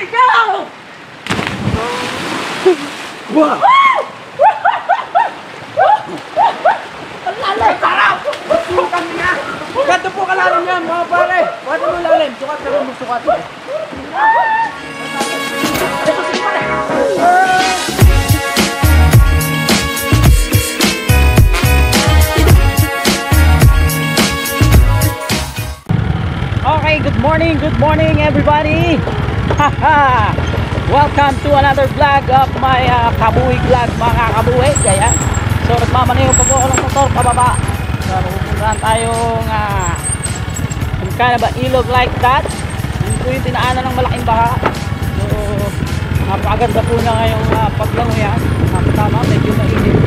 Go! Wow! Ang lalim! Sarap! Sukan niya! Ganto po kalalim yan mga pare! Pwede mo lalim, sukat ka rin mo sukat. Okay, good morning everybody! Haha! Welcome to another vlog of my kabuhi vlog mga kabuhi. Kaya, so nagmamaneho pa po ako ng motor pababa. So pupuntahan tayong some kind of ilog like that. Yun po yung tinaanan ng malaking baha. So napakaganda po na ngayong paglango yan. Tama, medyo mainit.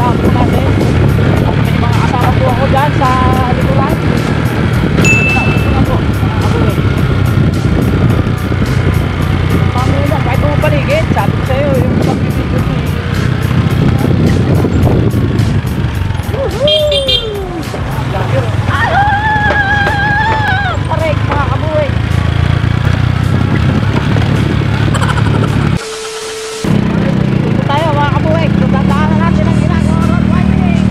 Tama po natin. At may mga kasama po ako dyan sa likuran. Kahit mo paligid, sabi ko sa'yo yung pagbibigyo mo Parek mga kabuhay. Dito tayo mga kabuhay. Tandaan natin ang ginagawa road widening.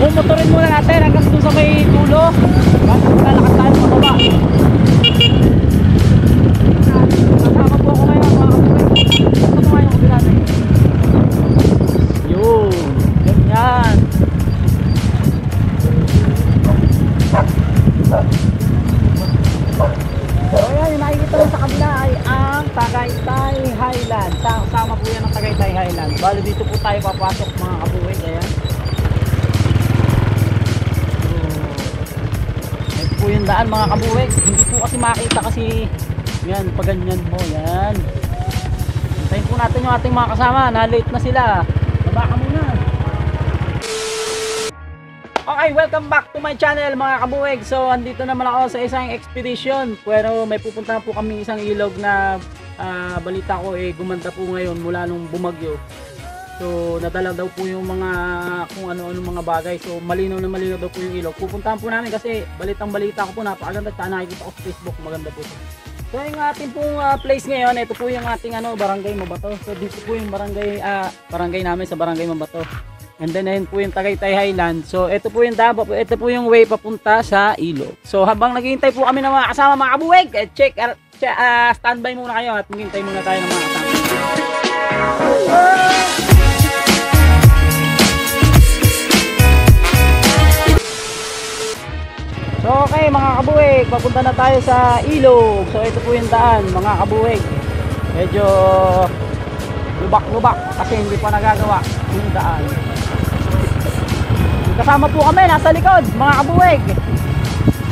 Mumotorin muna natin hanggang dun sa may dulo. Bago lalakad tayo pababa. Kasama po ako ngayon mga kabuhay. Ito po ngayon kabila natin. Yun, ganyan. So ayan, yung nakikita rin sa kabila ay ang Tagaytay Highland. Sama po yan ang Tagaytay Highland. Bali dito po tayo papasok mga kabuhay. Ayan po yung daan mga kabuhay. Hindi po kasi makita kasi yan, pag ganyan mo yan. Hintayin po natin yung ating mga kasama na late na sila. Baba ka muna. Okay, welcome back to my channel mga kabuhay. So andito naman ako sa isang expedition, pero may pupuntahan po kami isang ilog na balita ko gumanda po ngayon mula nung bumagyo. So nadala daw po yung mga kung ano-ano mga bagay. So malinaw na malinaw daw po yung ilog. Pupuntahan po namin kasi balitang balita ko po napakaganda. Tsaka nakikita ko sa Facebook, maganda po. So yung ating pong place ngayon, ito po yung ating Barangay Mabato. So dito po yung barangay namin sa Barangay Mabato. And then ayun po yung Tagaytay Highland. So ito po yung ito po yung way papunta sa ilog. So habang naghihintay po kami ng mga kasama mga kabuweg, standby muna kayo at maghintay muna tayo ng mga kasama. So okay mga kabuwig, papunta na tayo sa ilog. So ito po yung daan mga kabuwig. Medyo lubak-lubak kasi hindi pa nagagawa yung daan. Kasama po kami nasa likod mga kabuwig.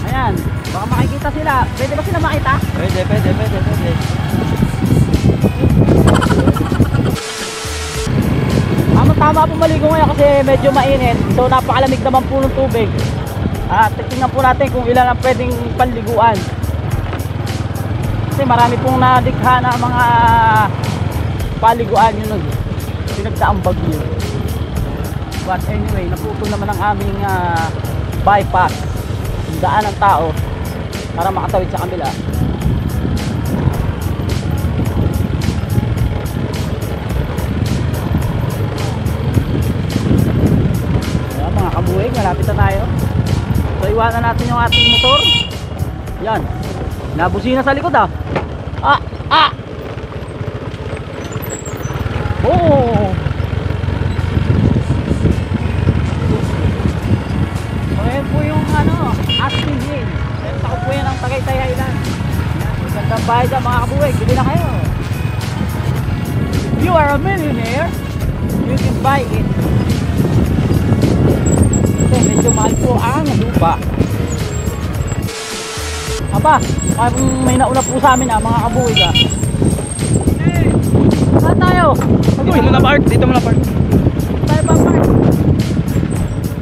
Ayan, baka makikita sila. Pwede ba sila makita? Pwede. Tama po maligo ngayon kasi medyo mainit. So napakalamig naman po ng tubig. At tingnan po natin kung ilan ang pwedeng panliguan. Kasi marami pong nadikha na mga paliguan yun pinagdaang bagyo. But anyway, naputol naman ang aming bypass, daan ng tao para makatawid sa kabila. Ayan mga kabuhay, malapit na tayo. So iwanan natin yung ating motor. Yan, nabusina sa likod Oh! So ayan po yung Aspen Hill. Senta ko po yan ang Tagaytay Highland. Magandang bahay dyan mga kabuhay, bili na kayo. You are a millionaire, you can buy it. Kasi medyo mahal po ang lupa. Aba, may nauna po sa amin mga kabuhay Saan tayo? Dito mo na park, Tayo pa park.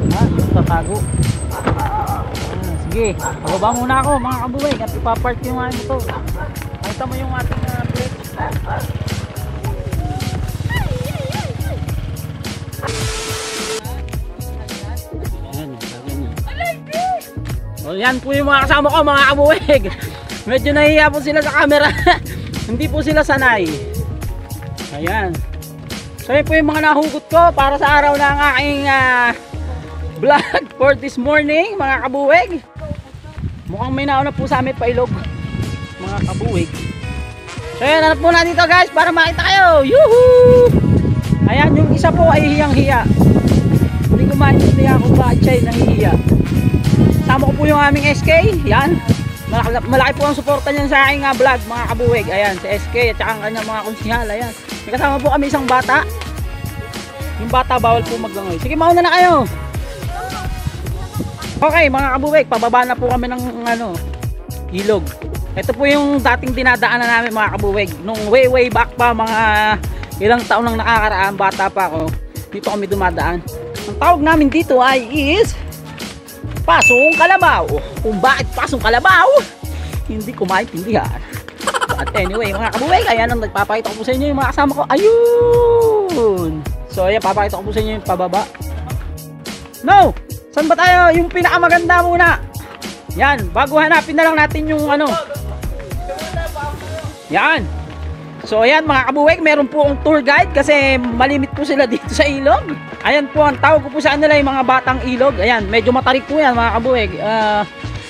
Dito tatago. Sige, bababa muna ako mga kabuwig at ipapark yung ano to. Nakita mo yung ating plate. Ayan, o yan po yung mga kasama ko mga kabuwig. Medyo nahihiya po sila sa camera. Hindi po sila sanay. Ayan. So yun po yung mga nahugot ko para sa araw ng aking vlog for this morning mga kabuwig. Mukhang may nauna po sa amin pailog mga kabuwig. So yan, hanap muna dito guys para makita kayo. Yuhuu! Ayan, yung isa po ay hiyang-hiya. Hindi ko maintindihan kung bakit siya ay nahihiya. Sama ko po yung aming SK. Yan. Malaki po ang suporta niyan sa aking vlog mga kabuwig. Ayan, si SK at saka ang kanyang mga konsihal. Ayan. May kasama po kami isang bata. Yung bata bawal po maglangoy. Sige, mauna na kayo. Okay mga kabuwig, pababa na po kami ng ilog. Ito po yung dating dinadaanan namin mga kabuwig. Nung way back pa, mga ilang taon nang nakakaraan, bata pa ako. Dito kami dumadaan. Ang tawag namin dito ay is Pasong Kalabaw. Kung bakit Pasong Kalabaw, hindi ko maintindihan. But anyway mga kabuwig, ayan ang nagpapakita ko po sa inyo yung mga kasama ko. Ayun. So ayan, papakita ko po sa inyo yung pababa. No! Saan ba tayo? Yung pinakamaganda muna. Yan, bago hanapin na lang natin yung Yan. So ayan mga kabuwig, meron po akong tour guide kasi malimit po sila dito sa ilog. Ayan po, ang tawag ko po sa kanila yung mga batang ilog. Ayan, medyo matarik po yan mga kabuwig.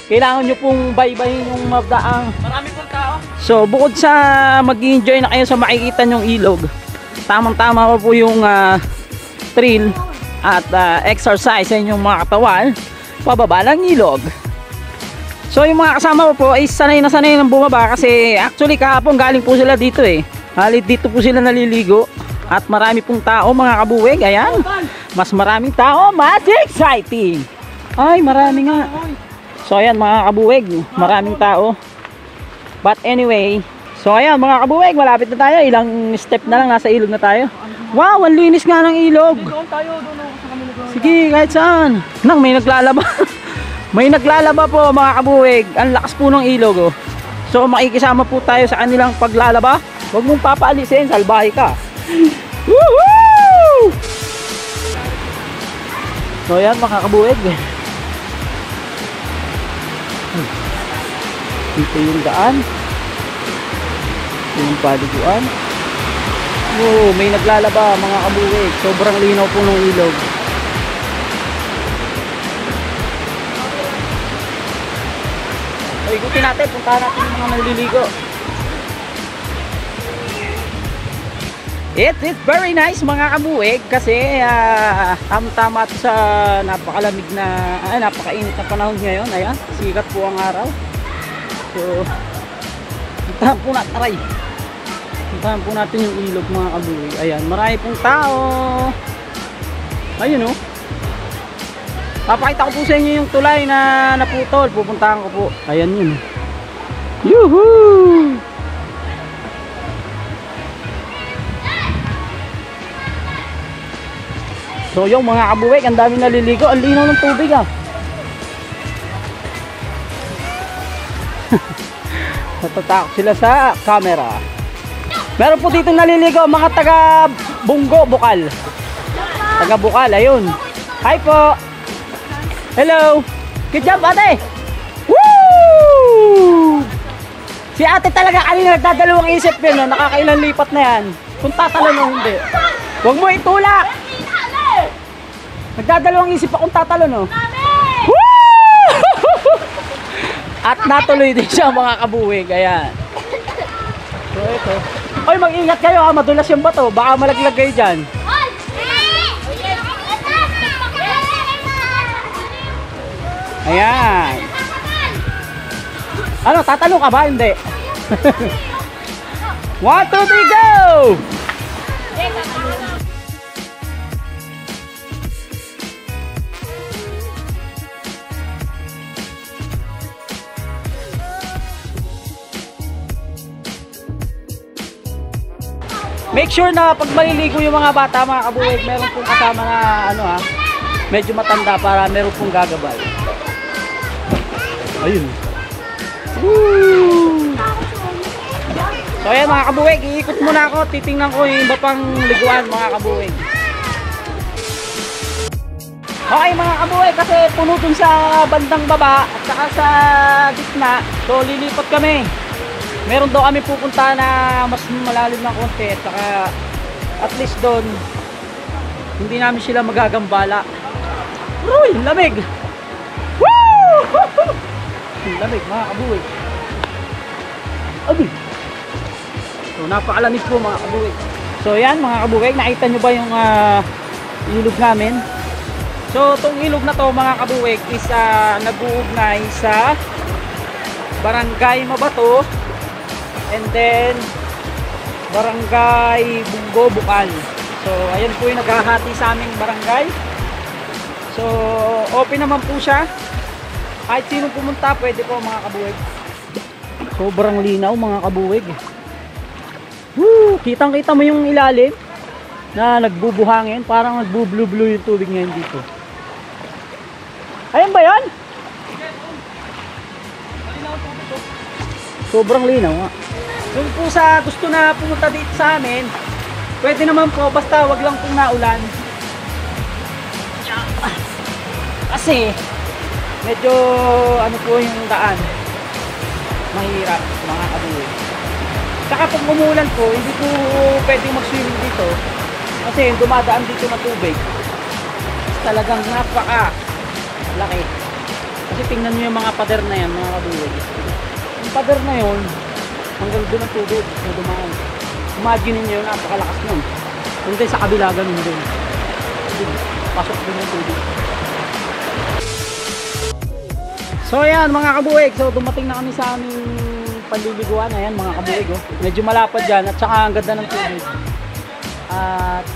Kailangan nyo pong baybayin yung mabdaang. Marami pong tao. So bukod sa mag-enjoy na kayo sa makikita nyong ilog, tamang-tama po yung thrill at exercise sa inyong mga katawan pababa ng ilog. So yung mga kasama ko po ay sanay na sanay ng bumaba kasi actually kahapon galing po sila dito halit dito po sila naliligo at marami pong tao mga kabuwig. Ayan, mas maraming tao, mas exciting. Ay marami nga. So ayan mga kabuwig, maraming tao. But anyway, so ayan mga kabuwig, malapit na tayo, ilang step na lang nasa ilog na tayo. Wow, ang linis nga ng ilog. Doon tayo, doon sa kami. Sige, kahit saan. Nang may naglalaba. May naglalaba po mga kabuwig. Ang lakas po ng ilog. So makikisama po tayo sa kanilang paglalaba. Huwag mong papaalisin, salbahe ka. Woohoo! So yan mga kabuwig. Dito yung daan. Yung paliguan. Oh, may naglalaba mga kabuwig. Sobrang linaw po ng ilog. So, ikutin natin, puntahan natin yung mga naliligo. It is very nice mga kabuwig kasi tama ito sa napakalamig na napakainit na panahon ngayon. Ayan, sikat po ang araw. So puntahan po natin, aray. Puntahan po natin yung ilog mga kabuwig. Ayan, marami pong tao. Ayun papakita ko po sa inyo yung tulay na naputol. Pupuntahan ko po. Ayan yun. Yuhuu! So yung mga kabuwig, ang dami naliligo. Ang linaw ng tubig natatakot sila sa camera. Meron po dito naliligo mga taga Bunggo, Bukal. Taga Bukal, ayun. Hi po. Hello. Good job ate. Woo! Si ate talaga kanina nagdadalawang isip din, nakakailan lipat na yan. Kung tatalon o hindi. Huwag mo itulak. Nagdadalawang isip akong tatalon Woo! At natuloy din siya mga kabuwig. Ayan. So ito. Oy, mag-ingat kayo madulas yung bato. Baka malaglag kayo dyan. Ayan. Ano, tatalong ka ba? Hindi. 1, 2, 3, go! Make sure na pag maliligo yung mga bata mga kabuwig, meron pong kasama na medyo matanda para meron pong gagabay. Ayun. Woo! So ayan mga kabuwig, iikot muna ako, titingnan ko yung iba pang liguan mga kabuwig. Okay mga kabuwig, kasi puno dun sa bandang baba at saka sa gitna, so lilipat kami. Meron daw kami pupunta na mas malalim ng konti at saka at least doon hindi namin sila magagambala. Uy, lamig! Woo! Lamig mga kabuwig. Abi! So napakalamig po mga kabuwig. So yan mga kabuwig, nakita nyo ba yung ilog namin? So itong ilog na to mga kabuwig is nag-uugnay sa Barangay Mabato and then Barangay Bungo, Bukal. So ayan po yung naghahati sa aming barangay. So open naman po siya. Kahit sino pumunta pwede po mga kabuwig. Sobrang linaw mga kabuwig. Woo! Kitang kita mo yung ilalim na nagbubuhangin. Parang nagbu-blue-blue yung tubig ngayon dito. Ayan ba yan? Sobrang linaw nga. Kung po sa gusto na pumunta dito sa amin, pwede naman po basta wag lang pong naulan. Kasi medyo ano po yung daan. Mahirap mga kabuwig. Saka pag umulan po, hindi po pwedeng mag-swimming dito. Kasi dumadaan dito na tubig. Talagang napaka laki. Kasi tingnan nyo yung mga pader na yan mga kabuwig. Yung pader na yun, hanggang doon ang tubig na dumaan. Imagine niyo napakalakas nun. Hindi sa kabila ganun din. Pasok din yung tubig. So ayan mga kabuwig, so dumating na kami sa aming panliliguan. Ayan mga kabuwig, oh. Medyo malapad dyan at saka ang ganda ng tubig. At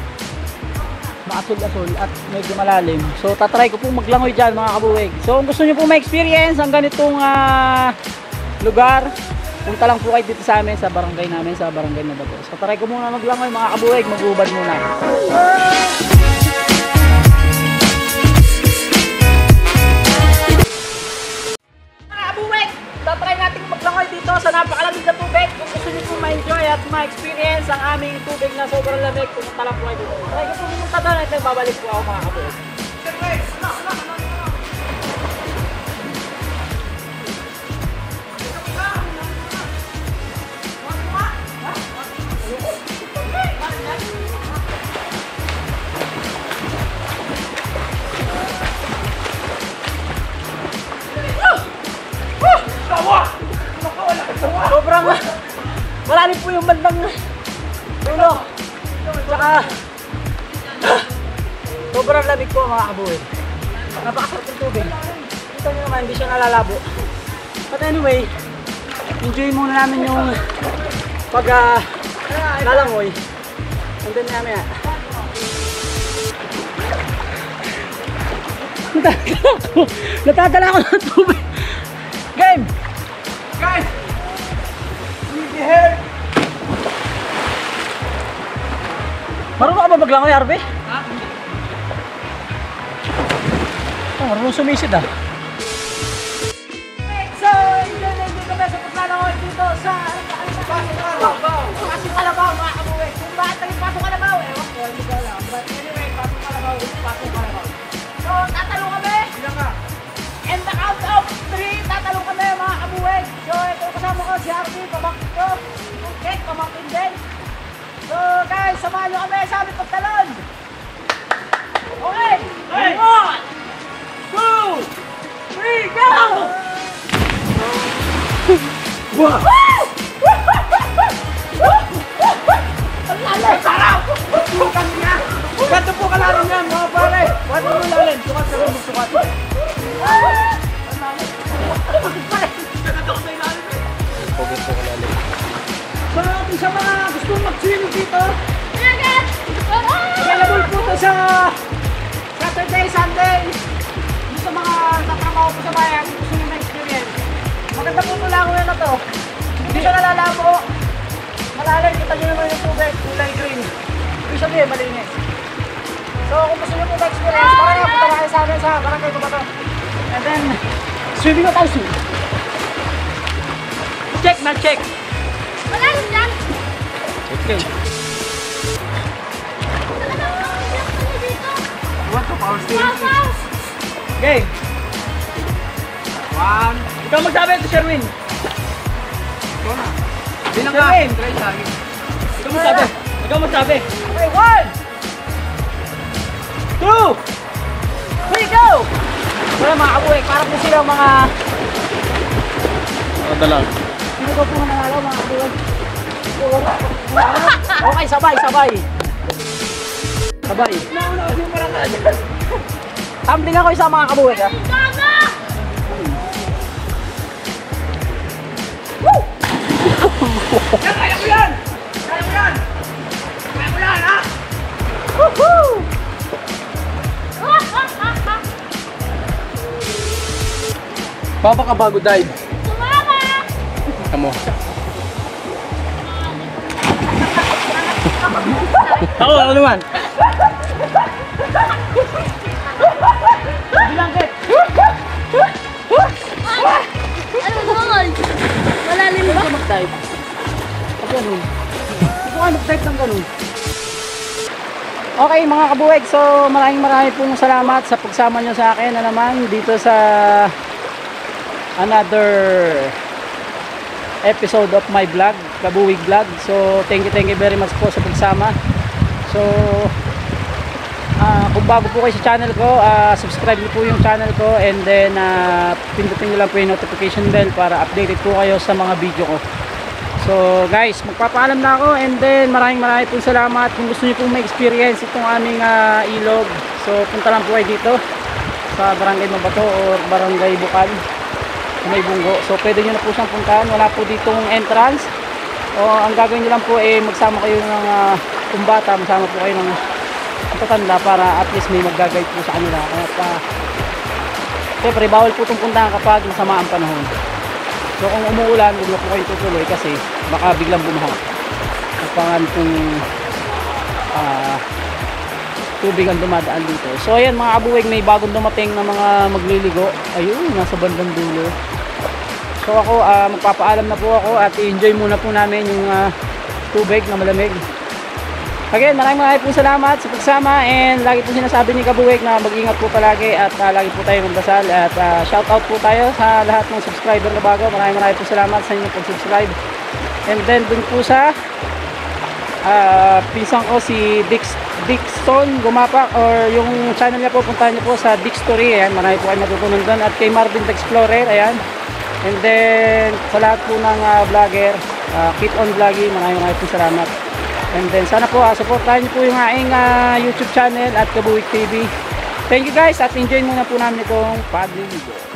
maasul-asul at medyo malalim. So tatry ko pong maglangoy dyan mga kabuwig. So kung gusto nyo pong ma-experience ang ganitong lugar, punta lang po kayo dito sa amin, sa barangay namin, sa Barangay Mabato. So try ko muna maglangoy mga kabuwig, mag-ubad muna. Mga kabuwig, tatry natin maglangoy dito sa napakalamig na tubig. Kung gusto nyo po ma-enjoy at ma-experience ang aming tubig na sobrang lamig, pumunta lang po kayo dito. Try ko po pumunta doon at babalik po ako mga kabuwig. Sobrang malalim po yung bandang dulo. Tsaka sobrang lamig po mga kabuwig. Napakasarap ng tubig. Kita nyo naman, hindi siya nalalabo. But anyway, enjoy muna namin yung pag lalangoy. And then namin natadala ako ng tubig. Game! Guys! Easy hair! Marunong ka ba maglangoy, Arbe? Ha? Oh, marunong sumisid ah. So, enjoy kami sa paglalangoy dito sa Pasong Kalabaw mga kabuwig. Kung bakit naging Pasong Kalabaw, ewan ko, hindi ko alam. But anyway, Pasong Kalabaw is Pasong Kalabaw. So, tatalo kami! Ilan ka? And the count of 3, tatalo kami mga kabuwig. So, ito kasama ko si Harvey, pamangkin ko. Okay, pamangkin din. So, guys, samahan nyo kami sa aming pagtalon. Okay! 1, 2, 3, go! Wow! Ang lalim! Sarap! Sukat niya! Ganto po kalalim yan mga pare! Pwede mo lalim, sukat sa rin mo sukat. So, sa mga gustong mag-swimming dito, available po ito sa Saturday, Sunday. Sa mga tatrabaho po sa bayan, gusto nyo na-experience. Maganda po ito lang na to. Hindi siya nalalabo. Malalim, kita nyo naman yung tubig, kulay green. Ibig sabihin, malinis. So kung gusto nyo po ma-experience, para nga punta na kayo sa amin sa Barangay Mabato. And then, Swimming 1,000. Check na check. Wala yun dyan. Okay. What to power steering? Wow! Okay. 1. Ikaw magsabi ito, Sherwin. Ito na. Bilang ka. Sherwin. Try sa akin. Ikaw magsabi. Ikaw magsabi. Okay, 1, 2, 3, go! Wala mga kabuhay, para po sila mga... Madalag. Sino ba po nanalo mga kabuhay? Okay, sabay, sabay. Sabay. Nauna kasi yung parang Tumbling ako isa mga kabuhay ha. Sana! Kaya ko yan! Kaya ko yan! Kaya ko yan, ha? Woohoo! Papa ka bago dive. Sumama! Amo. Ako naman. Bilangkit. Ano doon? Malalim ba? Ikaw mag-dive. Pag ganun. Ikaw ka mag-dive ng ganun. Okay mga kabuweg, so maraming pong salamat sa pagsama nyo sa akin na naman dito sa another episode of my vlog, Kabuwig Vlog. So thank you very much po sa pagsama. So kung bago po kayo sa channel ko, subscribe niyo po yung channel ko, and then pindutin niyo lang po yung notification bell para updated po kayo sa mga video ko. So guys, magpapaalam na ako, and then maraming pong salamat. Kung gusto niyo pong ma-experience itong aming ilog, so punta lang po kayo dito sa Barangay Mabato or Barangay Bukal sa May Bunggo. So pwede niyo na po siyang puntahan, wala po ditong entrance. O ang gagawin niyo lang po magsama kayo ng kumbata, masama po kayo ng tatanda para at least may mag-guide po sa kanila. At siyempre bawal po itong puntahan kapag masama ang panahon. So kung umuulan, huwag na po kayo tutuloy kasi baka biglang bumaha. Kapangan pong tubig ang dumadaan dito. So ayan mga kabuwig, may bagong dumating na mga magliligo. Ayun, nasa bandang dulo. So ako, magpapaalam na po ako at i-enjoy muna po namin yung tubig na malamig. Again, maraming pong salamat sa pagsama, and lagi po sinasabi ni Kabuwig na mag-ingat po palagi at lagi po tayo magdasal, at shout out po tayo sa lahat ng subscriber na bago. Maraming po salamat sa inyong pag-subscribe. And then dun po sa pinsang ko si Dixon Gumapak, or yung channel niya po, puntahan niyo po sa Dixtory. Ayan, marami po kayo matutunan doon. At kay Marvin the Explorer, ayan. And then sa lahat po ng vlogger, keep on vlogging. Maraming po salamat. And then sana po supportahan niyo po yung aking YouTube channel at Kabuwig TV. Thank you guys, at enjoy muna po namin itong pagliligo.